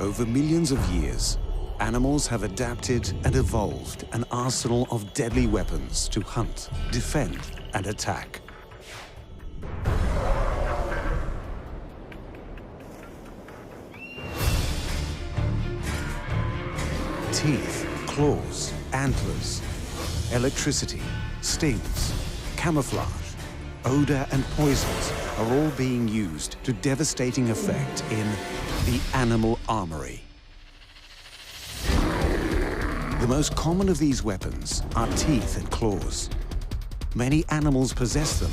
Over millions of years, animals have adapted and evolved an arsenal of deadly weapons to hunt, defend, and attack. Teeth, claws, antlers, electricity, stings, camouflage, odor, and poisons are all being used to devastating effect in the animal armory. The most common of these weapons are teeth and claws. Many animals possess them,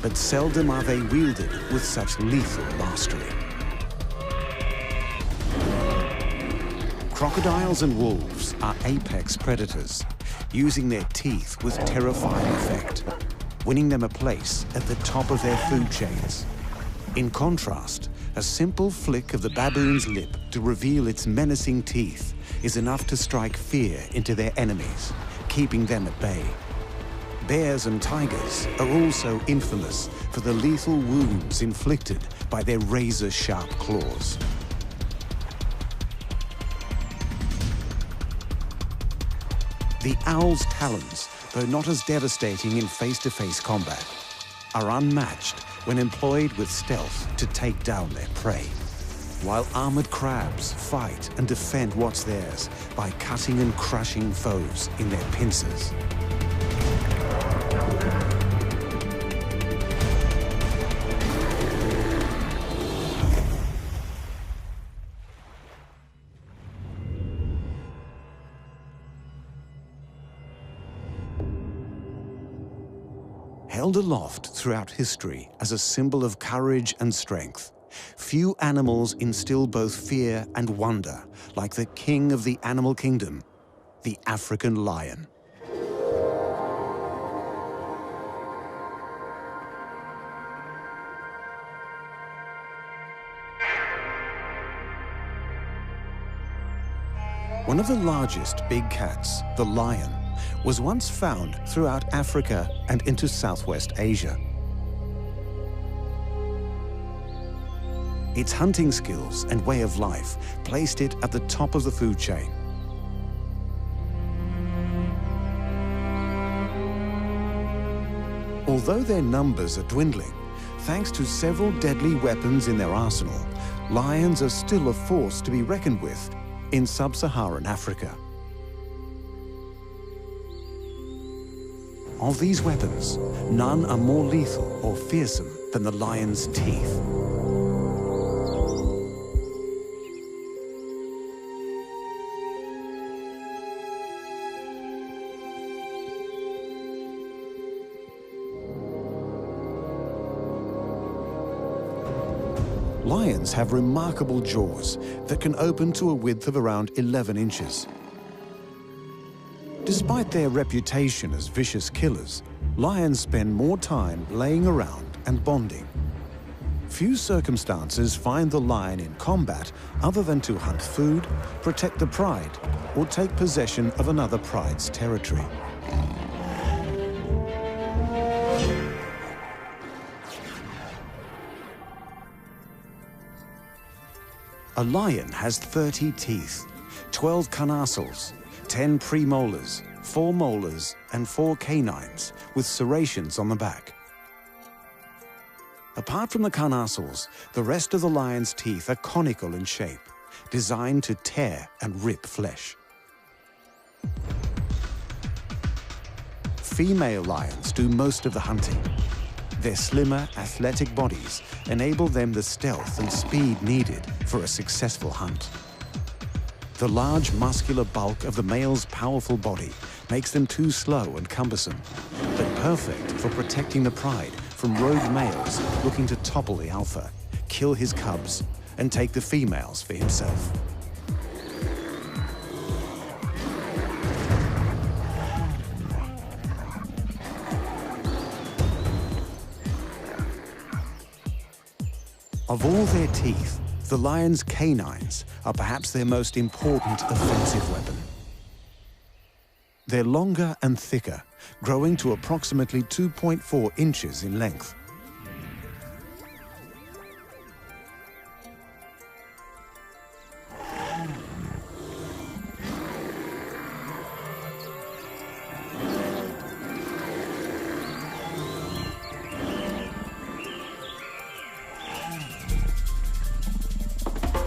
but seldom are they wielded with such lethal mastery. Crocodiles and wolves are apex predators, using their teeth with terrifying effect, winning them a place at the top of their food chains. In contrast, a simple flick of the baboon's lip to reveal its menacing teeth is enough to strike fear into their enemies, keeping them at bay. Bears and tigers are also infamous for the lethal wounds inflicted by their razor-sharp claws. The owl's talons, though not as devastating in face-to-face combat, are unmatched when employed with stealth to take down their prey, while armored crabs fight and defend what's theirs by cutting and crushing foes in their pincers. Held aloft throughout history as a symbol of courage and strength, few animals instill both fear and wonder like the king of the animal kingdom, the African lion. One of the largest big cats, the lion, was once found throughout Africa and into Southwest Asia. Its hunting skills and way of life placed it at the top of the food chain. Although their numbers are dwindling, thanks to several deadly weapons in their arsenal, lions are still a force to be reckoned with in sub-Saharan Africa. Of these weapons, none are more lethal or fearsome than the lion's teeth. Lions have remarkable jaws that can open to a width of around 11 inches. Despite their reputation as vicious killers, lions spend more time laying around and bonding. Few circumstances find the lion in combat other than to hunt food, protect the pride, or take possession of another pride's territory. A lion has 30 teeth, 12 carnassials, 10 premolars, 4 molars, and 4 canines, with serrations on the back. Apart from the carnassials, the rest of the lion's teeth are conical in shape, designed to tear and rip flesh. Female lions do most of the hunting. Their slimmer, athletic bodies enable them the stealth and speed needed for a successful hunt. The large muscular bulk of the male's powerful body makes them too slow and cumbersome, but perfect for protecting the pride from rogue males looking to topple the alpha, kill his cubs, and take the females for himself. Of all their teeth, the lion's canines are perhaps their most important offensive weapon. They're longer and thicker, growing to approximately 2.4 inches in length.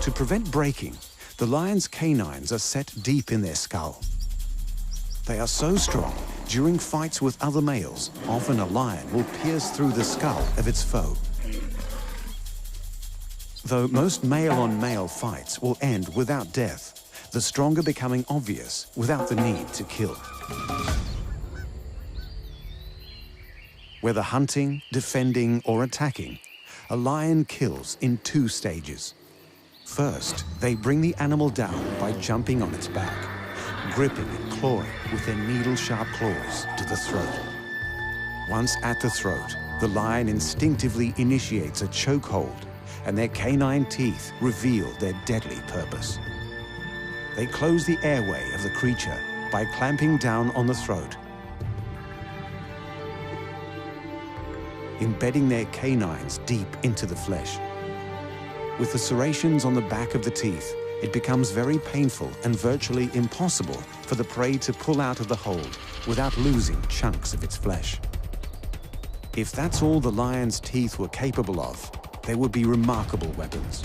To prevent breaking, the lion's canines are set deep in their skull. They are so strong, during fights with other males, often a lion will pierce through the skull of its foe. Though most male-on-male fights will end without death, the stronger becoming obvious without the need to kill. Whether hunting, defending, or attacking, a lion kills in 2 stages. First, they bring the animal down by jumping on its back, gripping and clawing with their needle-sharp claws to the throat. Once at the throat, the lion instinctively initiates a chokehold, and their canine teeth reveal their deadly purpose. They close the airway of the creature by clamping down on the throat, embedding their canines deep into the flesh. With the serrations on the back of the teeth, it becomes very painful and virtually impossible for the prey to pull out of the hold without losing chunks of its flesh. If that's all the lion's teeth were capable of, they would be remarkable weapons.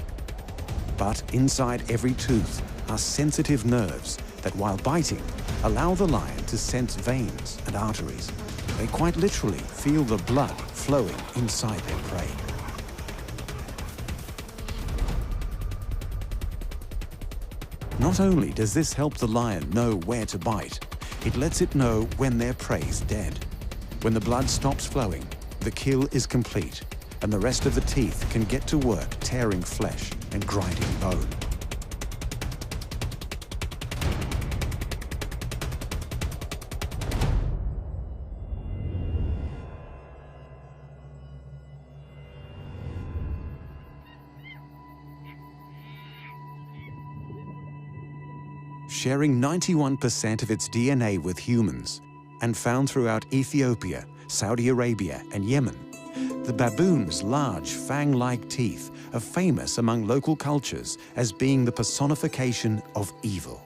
But inside every tooth are sensitive nerves that, while biting, allow the lion to sense veins and arteries. They quite literally feel the blood flowing inside their prey. Not only does this help the lion know where to bite, it lets it know when their prey's dead. When the blood stops flowing, the kill is complete, and the rest of the teeth can get to work tearing flesh and grinding bone. Sharing 91% of its DNA with humans, and found throughout Ethiopia, Saudi Arabia, and Yemen, the baboon's large fang-like teeth are famous among local cultures as being the personification of evil.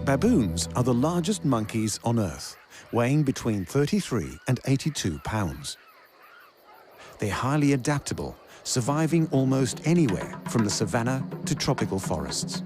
Baboons are the largest monkeys on Earth, weighing between 33 and 82 pounds. They're highly adaptable, surviving almost anywhere from the savanna to tropical forests.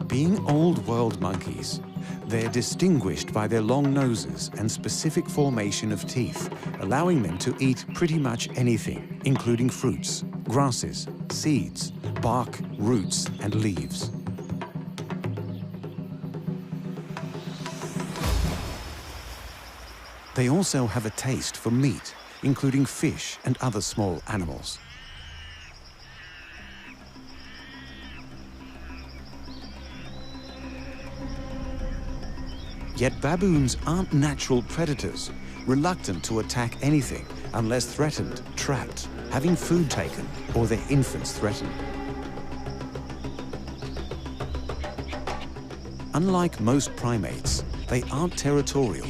Being old world monkeys, they're distinguished by their long noses and specific formation of teeth, allowing them to eat pretty much anything, including fruits, grasses, seeds, bark, roots, and leaves. They also have a taste for meat, including fish and other small animals. Yet baboons aren't natural predators, reluctant to attack anything unless threatened, trapped, having food taken, or their infants threatened. Unlike most primates, they aren't territorial,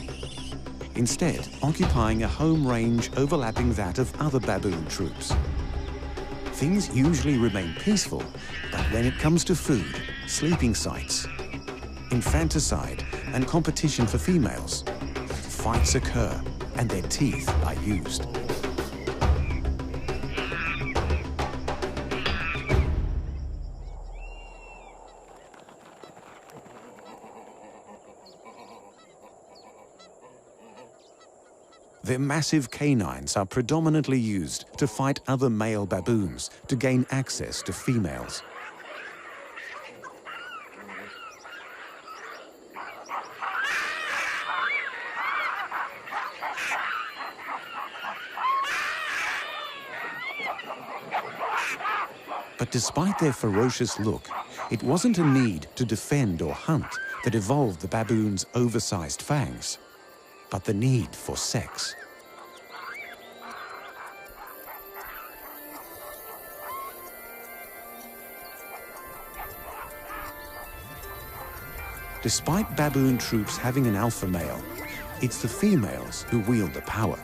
instead occupying a home range overlapping that of other baboon troops. Things usually remain peaceful, but when it comes to food, sleeping sites, infanticide, and competition for females, fights occur and their teeth are used. Their massive canines are predominantly used to fight other male baboons to gain access to females. But despite their ferocious look, it wasn't a need to defend or hunt that evolved the baboon's oversized fangs, but the need for sex. Despite baboon troops having an alpha male, it's the females who wield the power.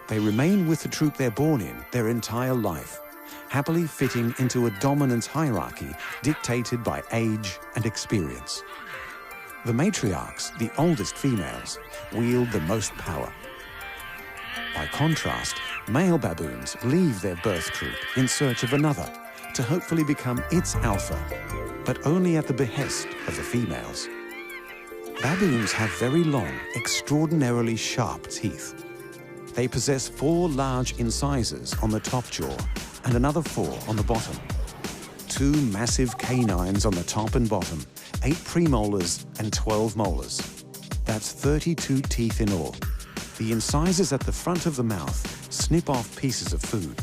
They remain with the troop they're born in their entire life, happily fitting into a dominance hierarchy dictated by age and experience. The matriarchs, the oldest females, wield the most power. By contrast, male baboons leave their birth troop in search of another to hopefully become its alpha, but only at the behest of the females. Baboons have very long, extraordinarily sharp teeth. They possess 4 large incisors on the top jaw and another 4 on the bottom. 2 massive canines on the top and bottom, 8 premolars and 12 molars. That's 32 teeth in all. The incisors at the front of the mouth snip off pieces of food.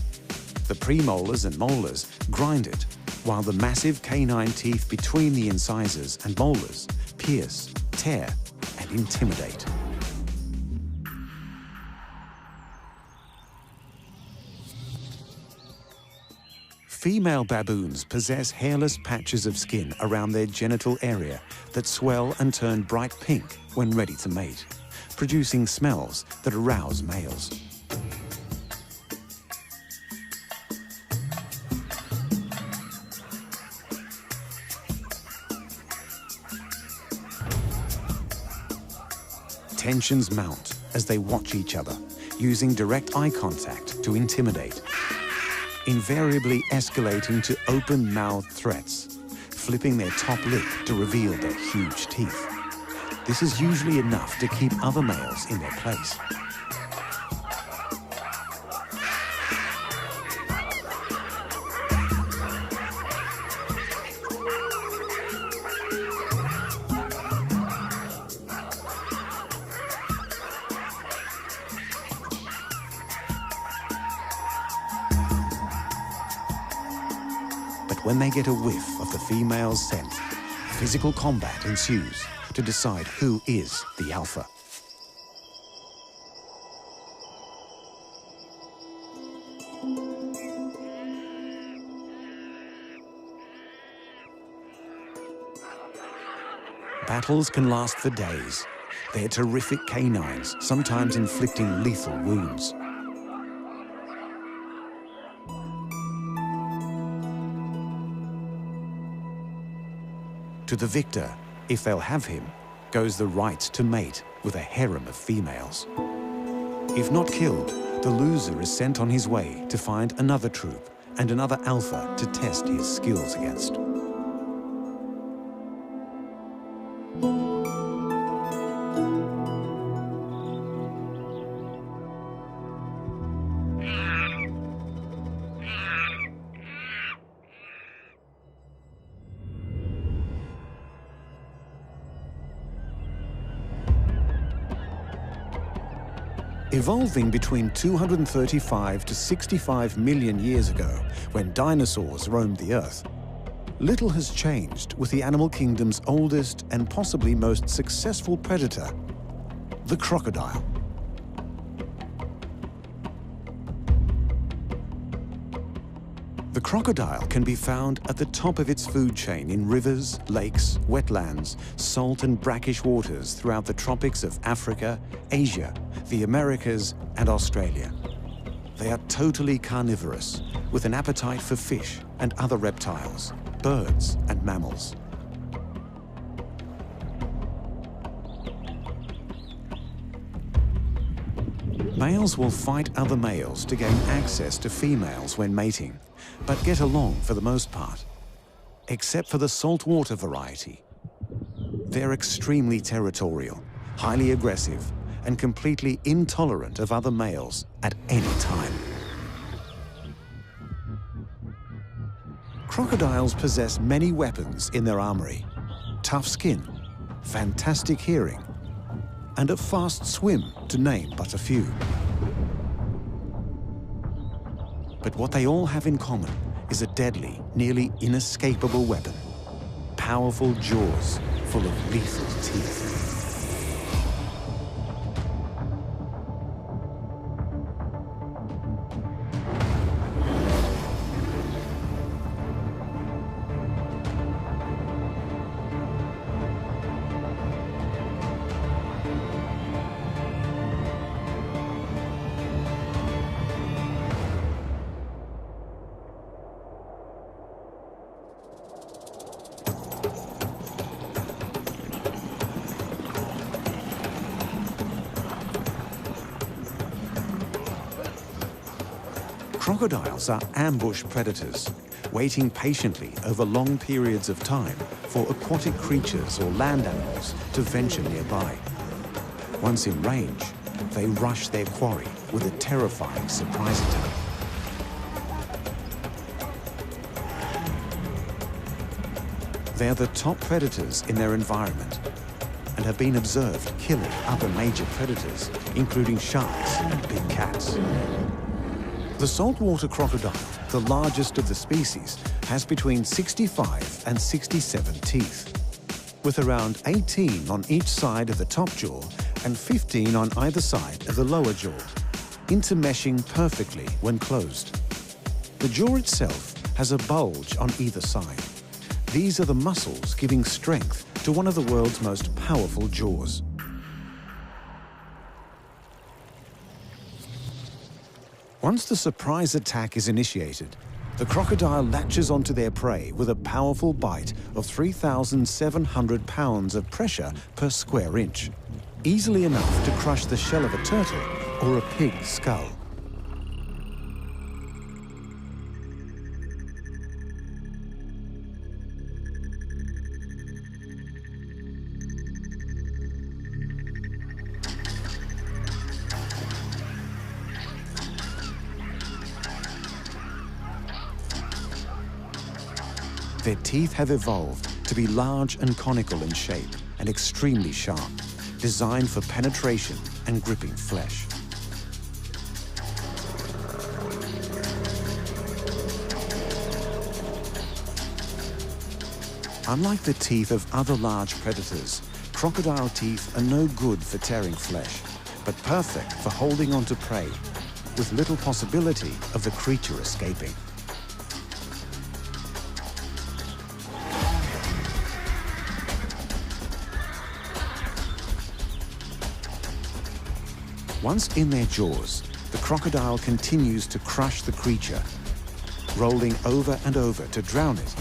The premolars and molars grind it, while the massive canine teeth between the incisors and molars pierce, tear, and intimidate. Female baboons possess hairless patches of skin around their genital area that swell and turn bright pink when ready to mate, producing smells that arouse males. Tensions mount as they watch each other, using direct eye contact to intimidate, invariably escalating to open-mouthed threats, flipping their top lip to reveal their huge teeth. This is usually enough to keep other males in their place. When they get a whiff of the female's scent, physical combat ensues to decide who is the alpha. Battles can last for days. Their terrific canines sometimes inflicting lethal wounds. To the victor, if they'll have him, goes the right to mate with a harem of females. If not killed, the loser is sent on his way to find another troop and another alpha to test his skills against. Evolving between 235 to 65 million years ago, when dinosaurs roamed the Earth, little has changed with the animal kingdom's oldest and possibly most successful predator, the crocodile. The crocodile can be found at the top of its food chain in rivers, lakes, wetlands, salt and brackish waters throughout the tropics of Africa, Asia, the Americas, and Australia. They are totally carnivorous, with an appetite for fish and other reptiles, birds and mammals. Males will fight other males to gain access to females when mating, but get along for the most part, except for the saltwater variety. They're extremely territorial, highly aggressive, and completely intolerant of other males at any time. Crocodiles possess many weapons in their armory: tough skin, fantastic hearing, and a fast swim, to name but a few. But what they all have in common is a deadly, nearly inescapable weapon. Powerful jaws full of lethal teeth. Crocodiles are ambush predators, waiting patiently over long periods of time for aquatic creatures or land animals to venture nearby. Once in range, they rush their quarry with a terrifying surprise attack. They are the top predators in their environment and have been observed killing other major predators, including sharks and big cats. The saltwater crocodile, the largest of the species, has between 65 and 67 teeth, with around 18 on each side of the top jaw and 15 on either side of the lower jaw, intermeshing perfectly when closed. The jaw itself has a bulge on either side. These are the muscles giving strength to one of the world's most powerful jaws. Once the surprise attack is initiated, the crocodile latches onto their prey with a powerful bite of 3,700 pounds of pressure per square inch, easily enough to crush the shell of a turtle or a pig's skull. Their teeth have evolved to be large and conical in shape and extremely sharp, designed for penetration and gripping flesh. Unlike the teeth of other large predators, crocodile teeth are no good for tearing flesh, but perfect for holding onto prey, with little possibility of the creature escaping. Once in their jaws, the crocodile continues to crush the creature, rolling over and over to drown it,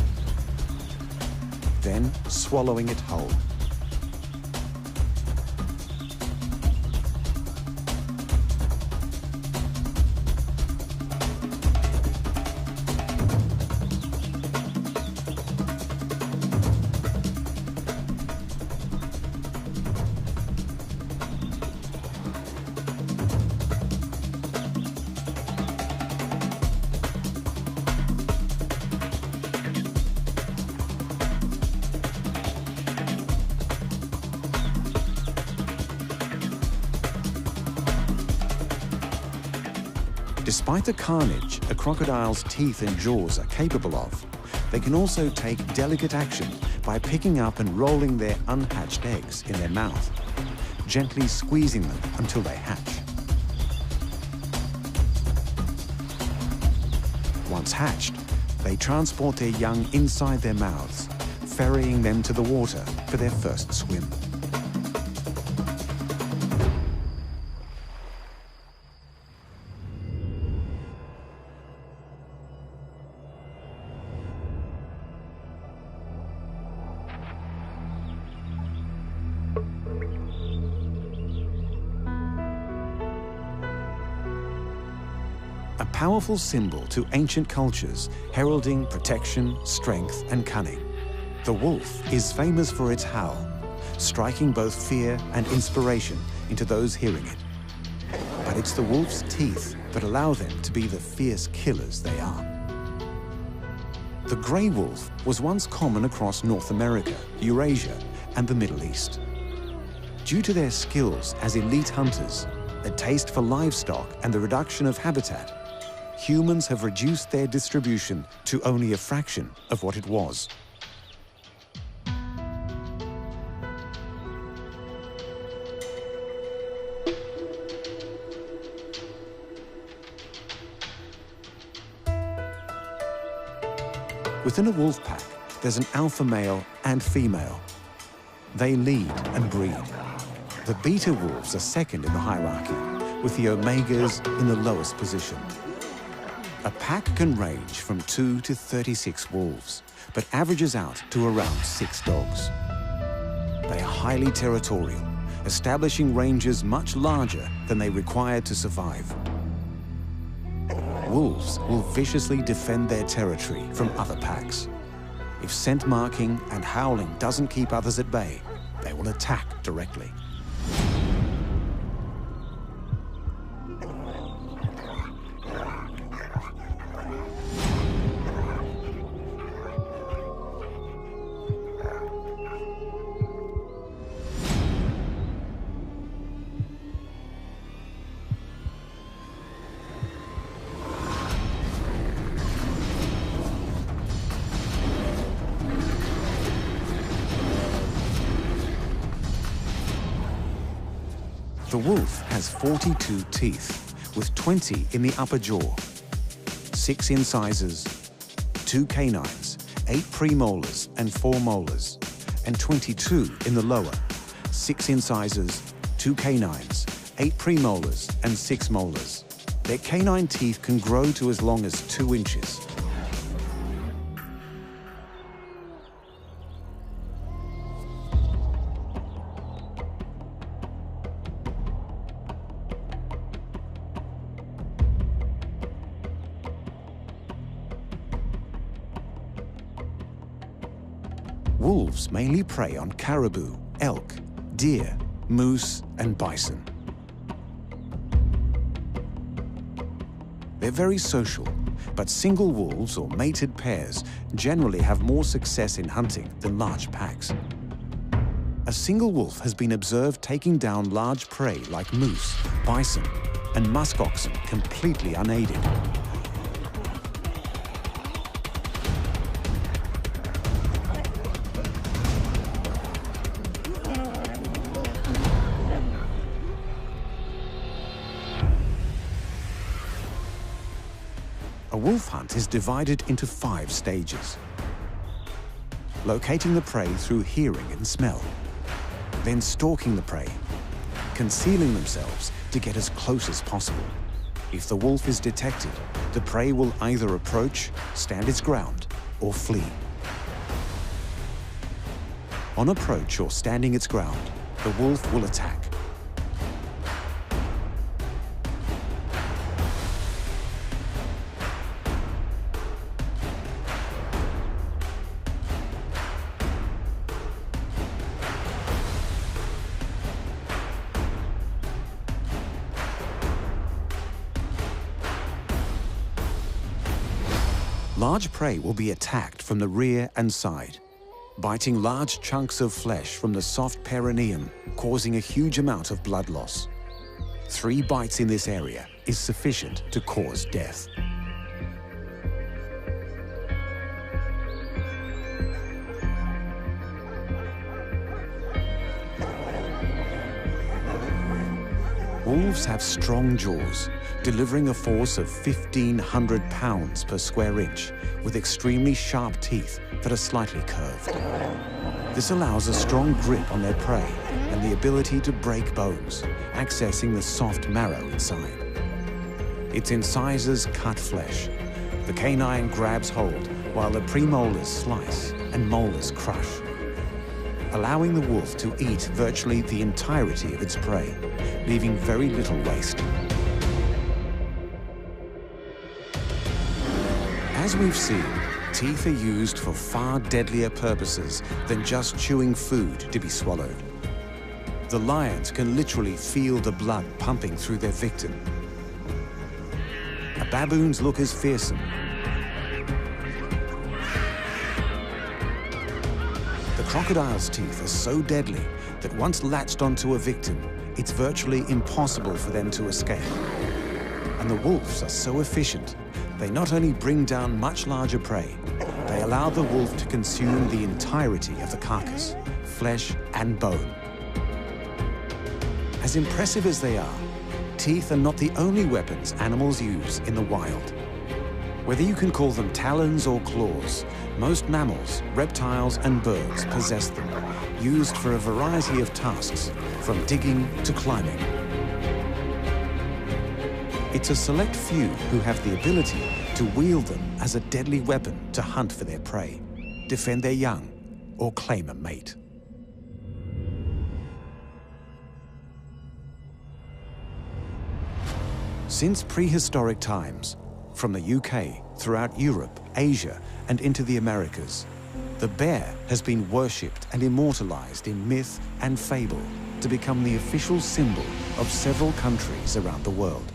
then swallowing it whole. Despite the carnage a crocodile's teeth and jaws are capable of, they can also take delicate action by picking up and rolling their unhatched eggs in their mouth, gently squeezing them until they hatch. Once hatched, they transport their young inside their mouths, ferrying them to the water for their first swim. A powerful symbol to ancient cultures, heralding protection, strength, and cunning. The wolf is famous for its howl, striking both fear and inspiration into those hearing it. But it's the wolf's teeth that allow them to be the fierce killers they are. The grey wolf was once common across North America, Eurasia, and the Middle East. Due to their skills as elite hunters, a taste for livestock, and the reduction of habitat, humans have reduced their distribution to only a fraction of what it was. Within a wolf pack, there's an alpha male and female. They lead and breed. The beta wolves are second in the hierarchy, with the omegas in the lowest position. A pack can range from 2 to 36 wolves, but averages out to around 6 dogs. They are highly territorial, establishing ranges much larger than they require to survive. Wolves will viciously defend their territory from other packs. If scent marking and howling doesn't keep others at bay, they will attack directly. The wolf has 42 teeth, with 20 in the upper jaw, 6 incisors, 2 canines, 8 premolars and 4 molars, and 22 in the lower, 6 incisors, 2 canines, 8 premolars and 6 molars. Their canine teeth can grow to as long as 2 inches. Wolves mainly prey on caribou, elk, deer, moose, and bison. They're very social, but single wolves or mated pairs generally have more success in hunting than large packs. A single wolf has been observed taking down large prey like moose, bison, and musk oxen completely unaided. A wolf hunt is divided into 5 stages. Locating the prey through hearing and smell, then stalking the prey, concealing themselves to get as close as possible. If the wolf is detected, the prey will either approach, stand its ground, or flee. On approach or standing its ground, the wolf will attack. Large prey will be attacked from the rear and side, biting large chunks of flesh from the soft perineum, causing a huge amount of blood loss. 3 bites in this area is sufficient to cause death. Wolves have strong jaws, delivering a force of 1,500 pounds per square inch, with extremely sharp teeth that are slightly curved. This allows a strong grip on their prey and the ability to break bones, accessing the soft marrow inside. Its incisors cut flesh. The canine grabs hold, while the premolars slice and molars crush, allowing the wolf to eat virtually the entirety of its prey, leaving very little waste. As we've seen, teeth are used for far deadlier purposes than just chewing food to be swallowed. The lions can literally feel the blood pumping through their victim. A baboon's look is fearsome. The crocodile's teeth are so deadly that once latched onto a victim, it's virtually impossible for them to escape. And the wolves are so efficient They not only bring down much larger prey, they allow the wolf to consume the entirety of the carcass, flesh and bone. As impressive as they are, teeth are not the only weapons animals use in the wild. Whether you can call them talons or claws, most mammals, reptiles and birds possess them, used for a variety of tasks, from digging to climbing. It's a select few who have the ability to wield them as a deadly weapon to hunt for their prey, defend their young, or claim a mate. Since prehistoric times, from the UK, throughout Europe, Asia, and into the Americas, the bear has been worshipped and immortalized in myth and fable to become the official symbol of several countries around the world.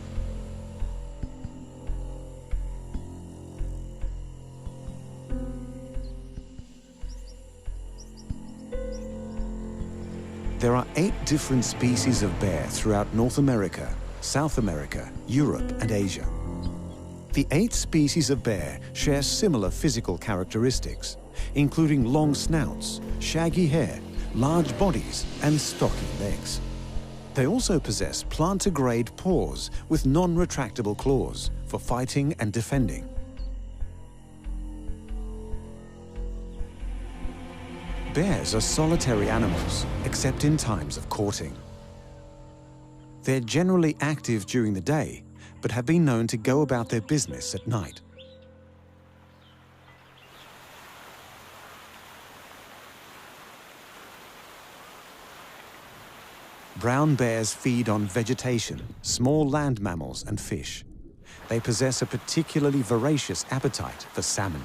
There are 8 different species of bear throughout North America, South America, Europe, and Asia. The 8 species of bear share similar physical characteristics, including long snouts, shaggy hair, large bodies, and stocky legs. They also possess plantar-grade paws with non-retractable claws for fighting and defending. Bears are solitary animals, except in times of courting. They're generally active during the day, but have been known to go about their business at night. Brown bears feed on vegetation, small land mammals, and fish. They possess a particularly voracious appetite for salmon.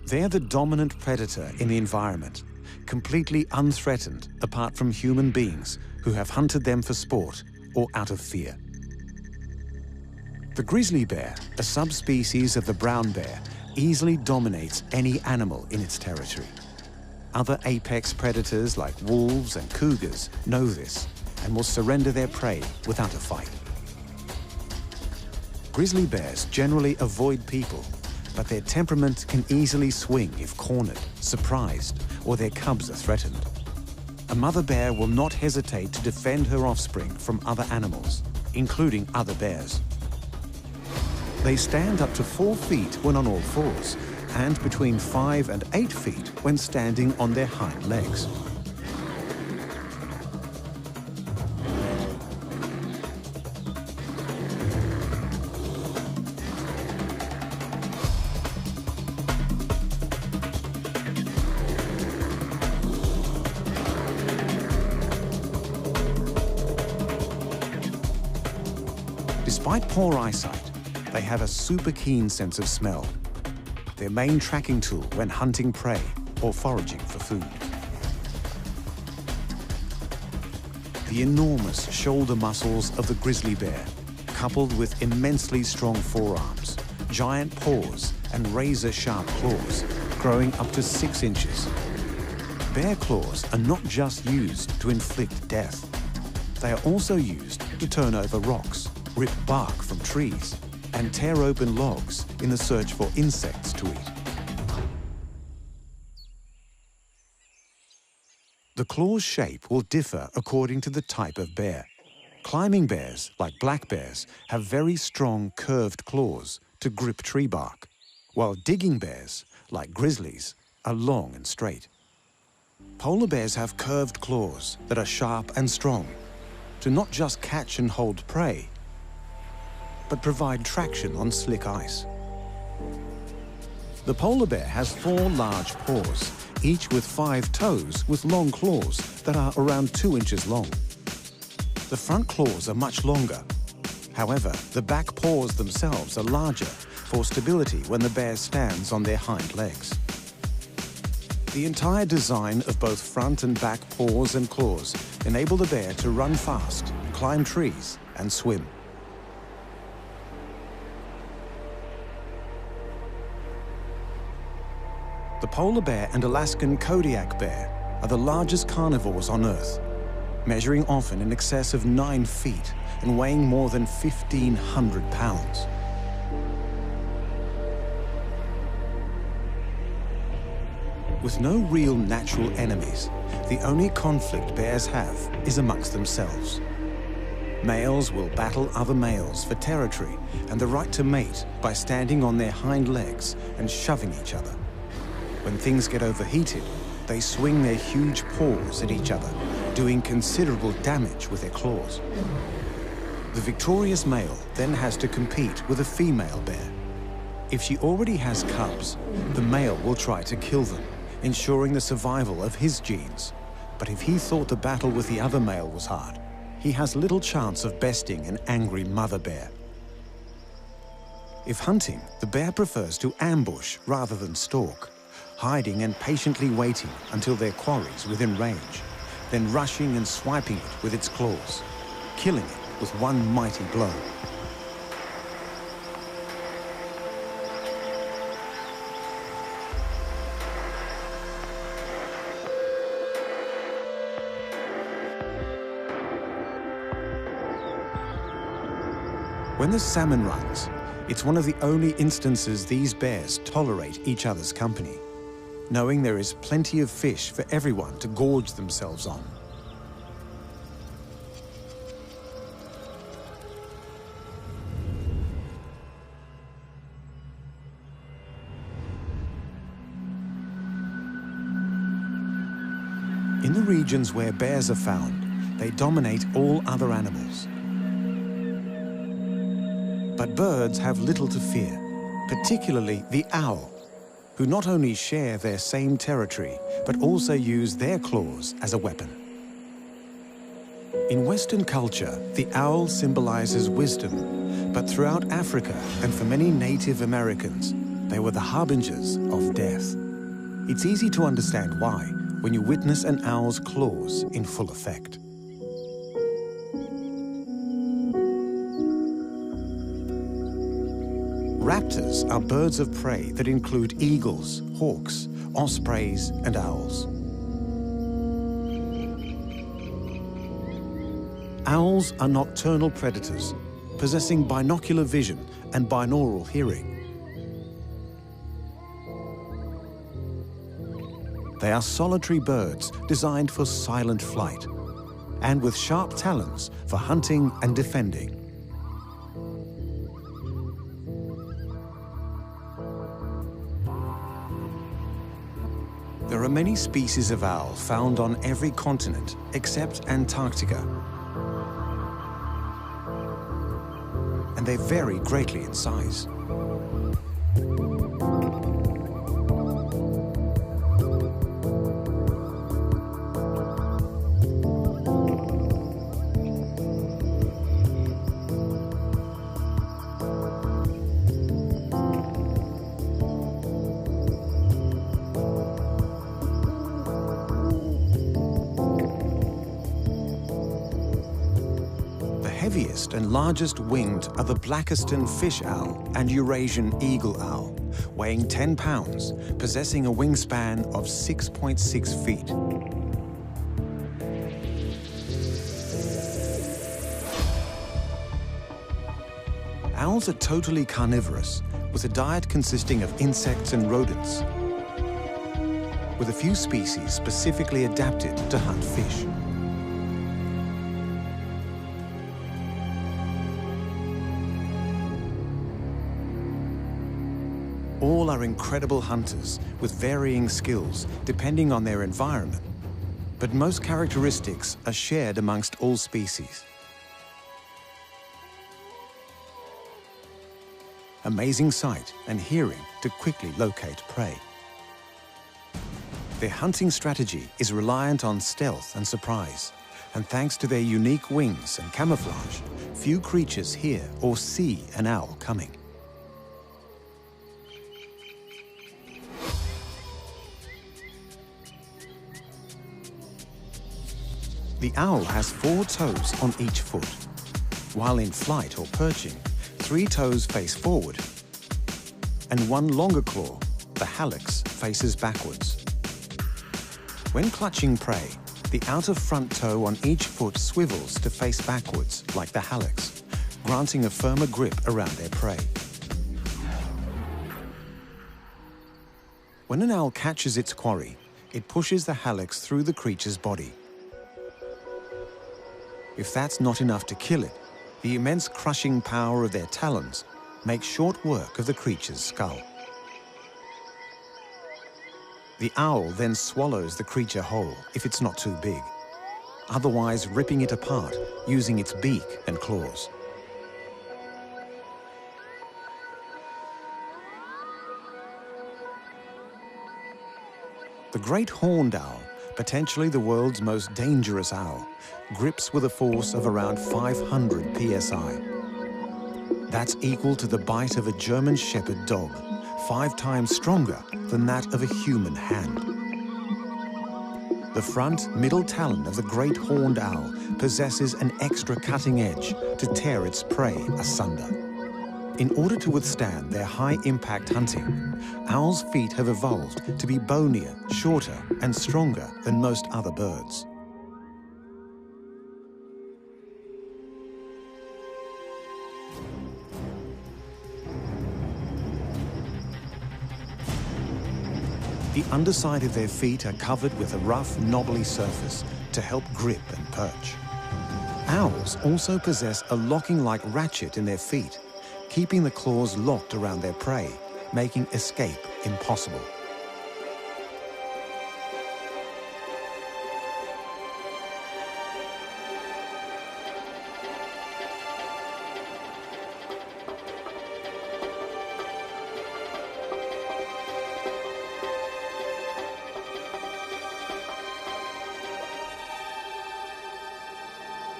They're the dominant predator in the environment, completely unthreatened apart from human beings who have hunted them for sport or out of fear. The grizzly bear, a subspecies of the brown bear, easily dominates any animal in its territory. Other apex predators like wolves and cougars know this and will surrender their prey without a fight. Grizzly bears generally avoid people, but their temperament can easily swing if cornered, surprised, or their cubs are threatened. A mother bear will not hesitate to defend her offspring from other animals, including other bears. They stand up to 4 feet when on all fours, and between 5 and 8 feet when standing on their hind legs. Despite poor eyesight, they have a super keen sense of smell, their main tracking tool when hunting prey or foraging for food. The enormous shoulder muscles of the grizzly bear, coupled with immensely strong forearms, giant paws, and razor-sharp claws, growing up to 6 inches. Bear claws are not just used to inflict death. They are also used to turn over rocks, rip bark from trees, and tear open logs in the search for insects to eat. The claw's shape will differ according to the type of bear. Climbing bears, like black bears, have very strong curved claws to grip tree bark, while digging bears, like grizzlies, are long and straight. Polar bears have curved claws that are sharp and strong to not just catch and hold prey, but provide traction on slick ice. The polar bear has 4 large paws, each with 5 toes with long claws that are around 2 inches long. The front claws are much longer. However, the back paws themselves are larger for stability when the bear stands on their hind legs. The entire design of both front and back paws and claws enable the bear to run fast, climb trees, and swim. The polar bear and Alaskan Kodiak bear are the largest carnivores on Earth. measuring often in excess of 9 feet and weighing more than 1,500 pounds. With no real natural enemies, the only conflict bears have is amongst themselves. Males will battle other males for territory and the right to mate by standing on their hind legs and shoving each other. When things get overheated, they swing their huge paws at each other, doing considerable damage with their claws. The victorious male then has to compete with a female bear. If she already has cubs, the male will try to kill them, ensuring the survival of his genes. But if he thought the battle with the other male was hard, he has little chance of besting an angry mother bear. If hunting, the bear prefers to ambush rather than stalk, hiding and patiently waiting until their quarry's within range, then rushing and swiping it with its claws, killing it with one mighty blow. When the salmon runs, it's one of the only instances these bears tolerate each other's company, knowing there is plenty of fish for everyone to gorge themselves on. In the regions where bears are found, they dominate all other animals. But birds have little to fear, particularly the owl, who not only share their same territory, but also use their claws as a weapon. In Western culture, the owl symbolizes wisdom, but throughout Africa and for many Native Americans, they were the harbingers of death. It's easy to understand why when you witness an owl's claws in full effect. Raptors are birds of prey that include eagles, hawks, ospreys, and owls. Owls are nocturnal predators, possessing binocular vision and binaural hearing. They are solitary birds designed for silent flight, and with sharp talons for hunting and defending. There are many species of owl found on every continent except Antarctica. And they vary greatly in size. The heaviest and largest winged are the Blackiston fish owl and Eurasian eagle owl, weighing 10 pounds, possessing a wingspan of 6.6 feet. Owls are totally carnivorous, with a diet consisting of insects and rodents, with a few species specifically adapted to hunt fish. All are incredible hunters with varying skills depending on their environment, but most characteristics are shared amongst all species. Amazing sight and hearing to quickly locate prey. Their hunting strategy is reliant on stealth and surprise, and thanks to their unique wings and camouflage, few creatures hear or see an owl coming. The owl has 4 toes on each foot. While in flight or perching, 3 toes face forward, and 1 longer claw, the hallux, faces backwards. When clutching prey, The outer front toe on each foot swivels to face backwards, like the hallux, granting a firmer grip around their prey. When an owl catches its quarry, it pushes the hallux through the creature's body. If that's not enough to kill it, the immense crushing power of their talons makes short work of the creature's skull. The owl then swallows the creature whole if it's not too big, otherwise ripping it apart using its beak and claws. The great horned owl, potentially the world's most dangerous owl, grips with a force of around 500 psi. That's equal to the bite of a German shepherd dog, 5 times stronger than that of a human hand. The front middle talon of the great horned owl possesses an extra cutting edge to tear its prey asunder. In order to withstand their high-impact hunting, owls' feet have evolved to be bonier, shorter, and stronger than most other birds. The underside of their feet are covered with a rough, knobbly surface to help grip and perch. Owls also possess a locking-like ratchet in their feet, keeping the claws locked around their prey, making escape impossible.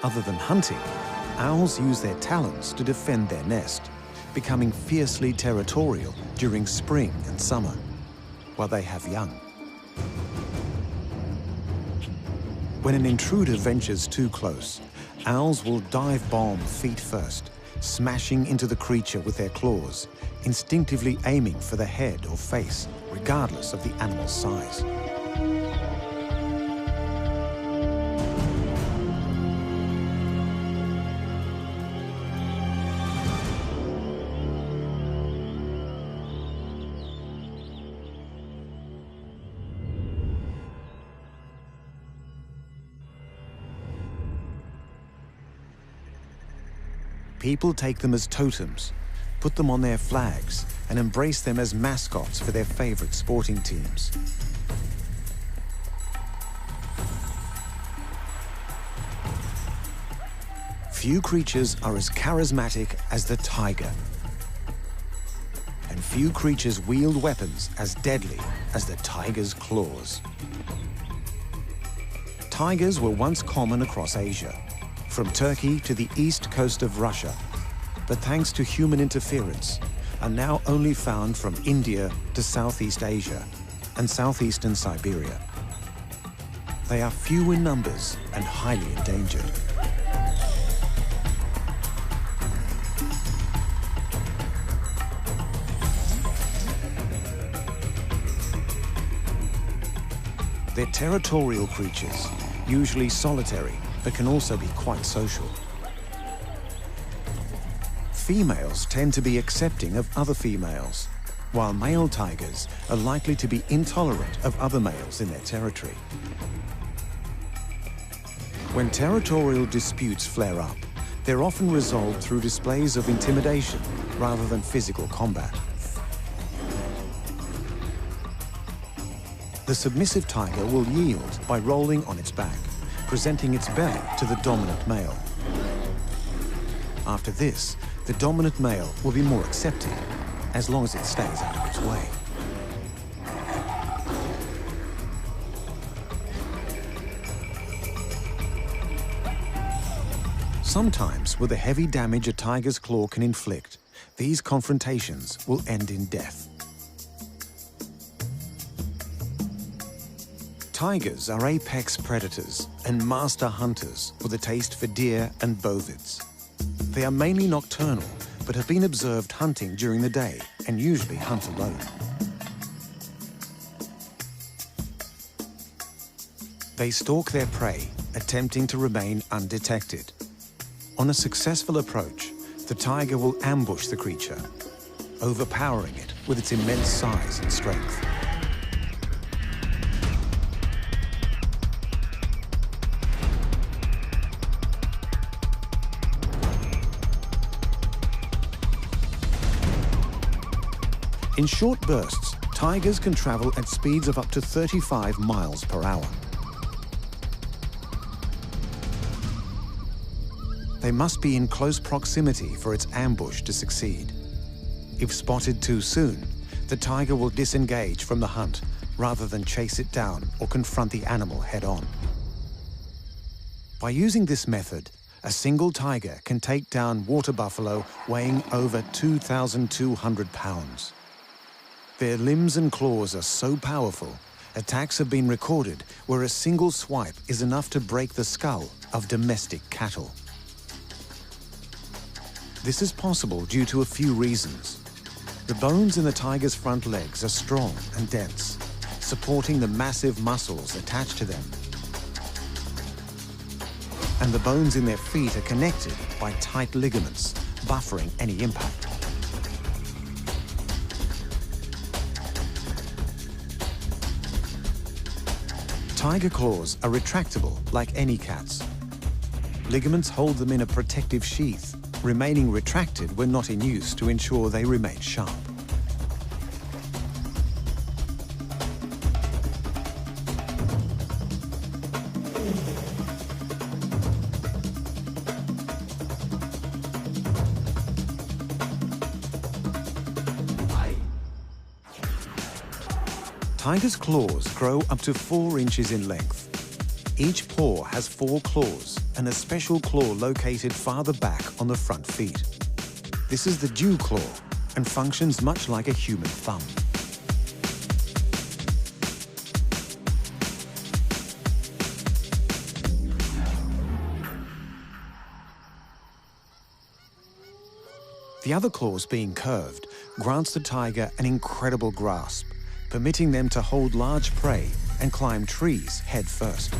Other than hunting, owls use their talons to defend their nest, becoming fiercely territorial during spring and summer, while they have young. When an intruder ventures too close, owls will dive bomb feet first, smashing into the creature with their claws, instinctively aiming for the head or face, regardless of the animal's size. People take them as totems, put them on their flags, and embrace them as mascots for their favorite sporting teams. Few creatures are as charismatic as the tiger, and few creatures wield weapons as deadly as the tiger's claws. Tigers were once common across Asia, from Turkey to the east coast of Russia, but thanks to human interference, are now only found from India to Southeast Asia and southeastern Siberia. They are few in numbers and highly endangered. They're territorial creatures, usually solitary, but can also be quite social. Females tend to be accepting of other females, while male tigers are likely to be intolerant of other males in their territory. When territorial disputes flare up, they're often resolved through displays of intimidation rather than physical combat. The submissive tiger will yield by rolling on its back, presenting its belly to the dominant male. After this, the dominant male will be more accepting, as long as it stays out of its way. Sometimes, with the heavy damage a tiger's claw can inflict, these confrontations will end in death. Tigers are apex predators and master hunters with a taste for deer and bovids. They are mainly nocturnal, but have been observed hunting during the day and usually hunt alone. They stalk their prey, attempting to remain undetected. On a successful approach, the tiger will ambush the creature, overpowering it with its immense size and strength. In short bursts, tigers can travel at speeds of up to 35 miles per hour. They must be in close proximity for its ambush to succeed. If spotted too soon, the tiger will disengage from the hunt rather than chase it down or confront the animal head-on. By using this method, a single tiger can take down water buffalo weighing over 2,200 pounds. Their limbs and claws are so powerful, attacks have been recorded where a single swipe is enough to break the skull of domestic cattle. This is possible due to a few reasons. The bones in the tiger's front legs are strong and dense, supporting the massive muscles attached to them. And the bones in their feet are connected by tight ligaments, buffering any impact. Tiger claws are retractable like any cat's. Ligaments hold them in a protective sheath, remaining retracted when not in use to ensure they remain sharp. Tigers' claws grow up to 4 inches in length. Each paw has 4 claws and a special claw located farther back on the front feet. This is the dew claw and functions much like a human thumb. The other claws being curved grants the tiger an incredible grasp, permitting them to hold large prey and climb trees head first.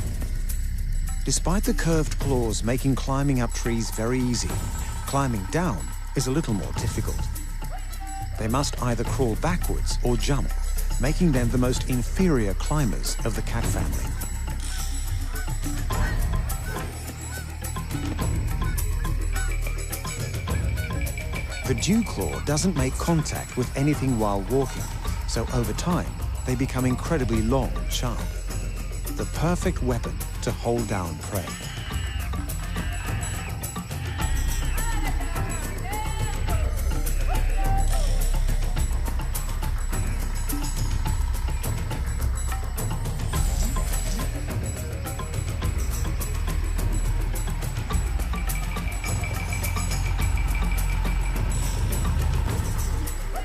Despite the curved claws making climbing up trees very easy, climbing down is a little more difficult. They must either crawl backwards or jump, making them the most inferior climbers of the cat family. The dew claw doesn't make contact with anything while walking, so over time, they become incredibly long and sharp. The perfect weapon to hold down prey.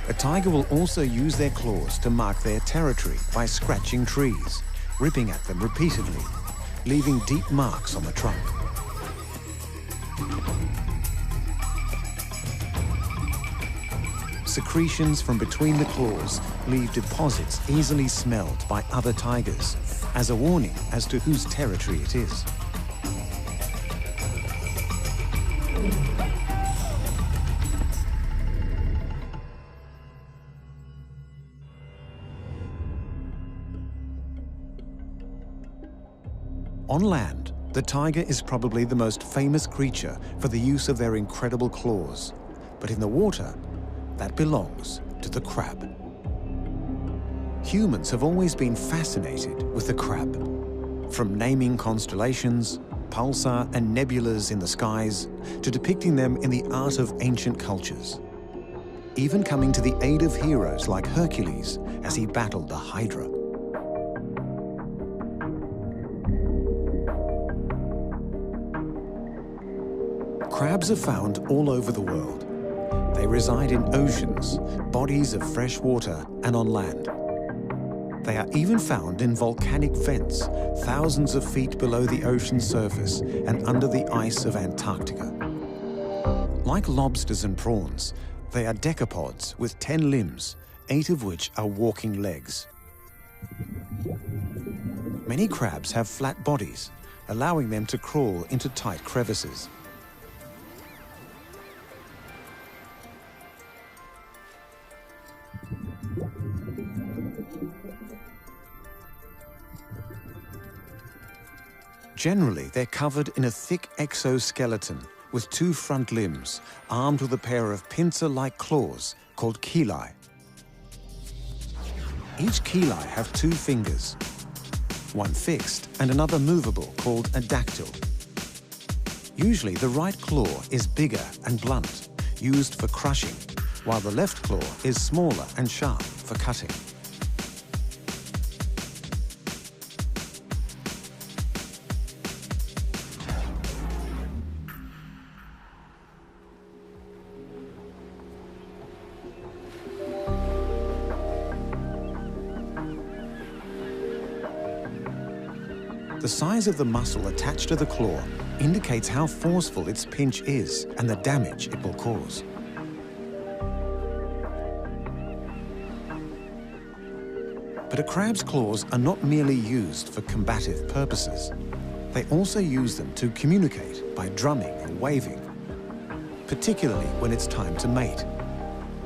A tiger will also use their claws to mark their territory by scratching trees, ripping at them repeatedly, leaving deep marks on the trunk. Secretions from between the claws leave deposits easily smelled by other tigers, as a warning as to whose territory it is. On land, the tiger is probably the most famous creature for the use of their incredible claws. But in the water, that belongs to the crab. Humans have always been fascinated with the crab. From naming constellations, pulsar and nebulas in the skies, to depicting them in the art of ancient cultures. Even coming to the aid of heroes like Hercules as he battled the Hydra. Crabs are found all over the world. They reside in oceans, bodies of fresh water, and on land. They are even found in volcanic vents, thousands of feet below the ocean surface and under the ice of Antarctica. Like lobsters and prawns, they are decapods with 10 limbs, 8 of which are walking legs. Many crabs have flat bodies, allowing them to crawl into tight crevices. Generally, they're covered in a thick exoskeleton with 2 front limbs, armed with a pair of pincer-like claws called chelae. Each chelae have 2 fingers, one fixed and another movable called a dactyl. Usually the right claw is bigger and blunt, used for crushing, while the left claw is smaller and sharp for cutting. The size of the muscle attached to the claw indicates how forceful its pinch is and the damage it will cause. But a crab's claws are not merely used for combative purposes. They also use them to communicate by drumming and waving, particularly when it's time to mate,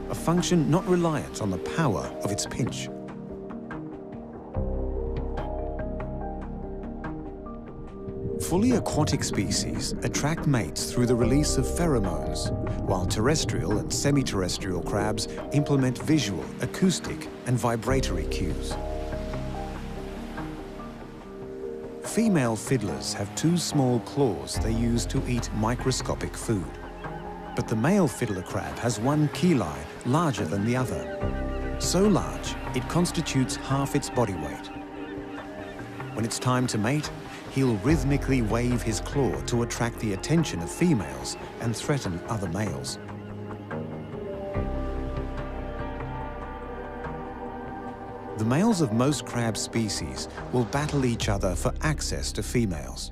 a function not reliant on the power of its pinch. Fully aquatic species attract mates through the release of pheromones, while terrestrial and semi-terrestrial crabs implement visual, acoustic, and vibratory cues. Female fiddlers have 2 small claws they use to eat microscopic food. But the male fiddler crab has 1 chelae larger than the other. So large, it constitutes half its body weight. When it's time to mate, he'll rhythmically wave his claw to attract the attention of females and threaten other males. The males of most crab species will battle each other for access to females.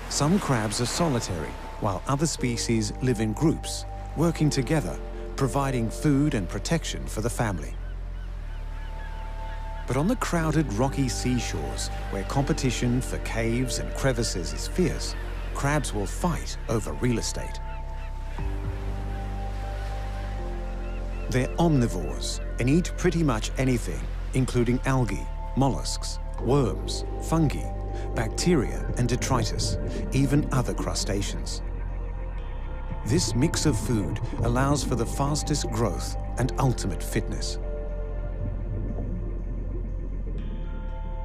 Some crabs are solitary, while other species live in groups, working together, providing food and protection for the family. But on the crowded rocky seashores, where competition for caves and crevices is fierce, crabs will fight over real estate. They're omnivores and eat pretty much anything, including algae, mollusks, worms, fungi, bacteria and detritus, even other crustaceans. This mix of food allows for the fastest growth and ultimate fitness.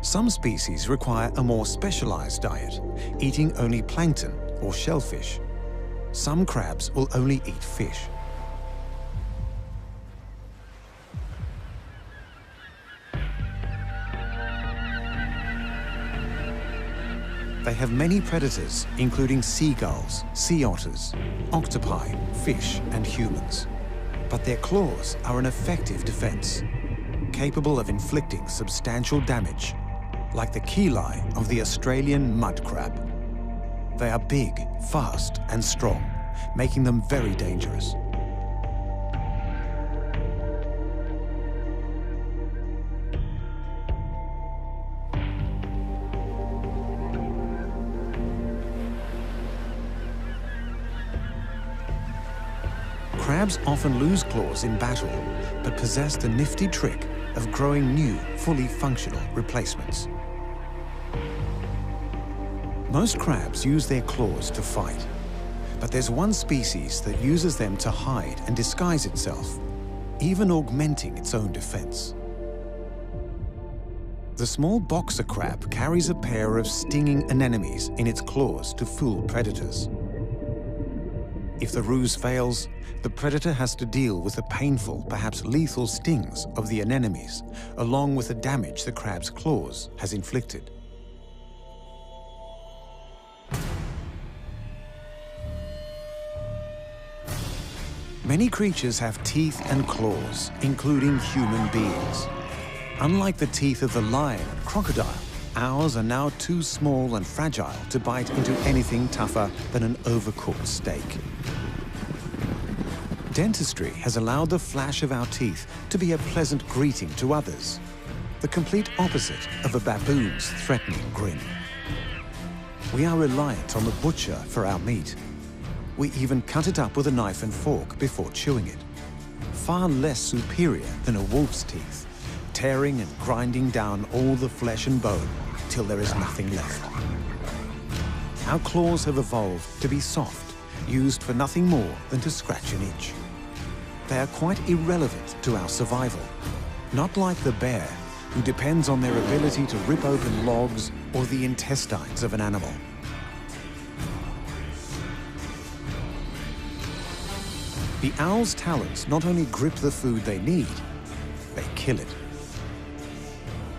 Some species require a more specialized diet, eating only plankton or shellfish. Some crabs will only eat fish. They have many predators, including seagulls, sea otters, octopi, fish, and humans. But their claws are an effective defense, capable of inflicting substantial damage, like the chelae of the Australian mud crab. They are big, fast, and strong, making them very dangerous. Crabs often lose claws in battle, but possess the nifty trick of growing new, fully functional replacements. Most crabs use their claws to fight, but there's one species that uses them to hide and disguise itself, even augmenting its own defense. The small boxer crab carries a pair of stinging anemones in its claws to fool predators. If the ruse fails, the predator has to deal with the painful, perhaps lethal stings of the anemones, along with the damage the crab's claws has inflicted. Many creatures have teeth and claws, including human beings. Unlike the teeth of the lion and crocodile, Ours are now too small and fragile to bite into anything tougher than an overcooked steak. Dentistry has allowed the flash of our teeth to be a pleasant greeting to others, the complete opposite of a baboon's threatening grin. We are reliant on the butcher for our meat. We even cut it up with a knife and fork before chewing it. Far less superior than a wolf's teeth, tearing and grinding down all the flesh and bone till there is nothing left. Our claws have evolved to be soft, used for nothing more than to scratch an itch. They are quite irrelevant to our survival, not like the bear, who depends on their ability to rip open logs or the intestines of an animal. The owl's talons not only grip the food they need, they kill it.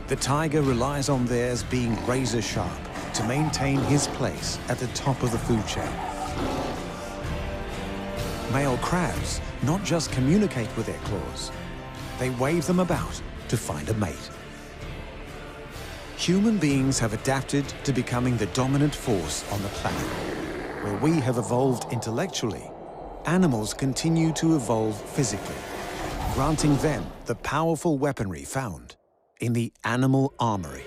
The tiger relies on theirs being razor sharp to maintain his place at the top of the food chain. Male crabs not just communicate with their claws, they wave them about to find a mate. Human beings have adapted to becoming the dominant force on the planet. Where we have evolved intellectually, animals continue to evolve physically, granting them the powerful weaponry found in the animal armory.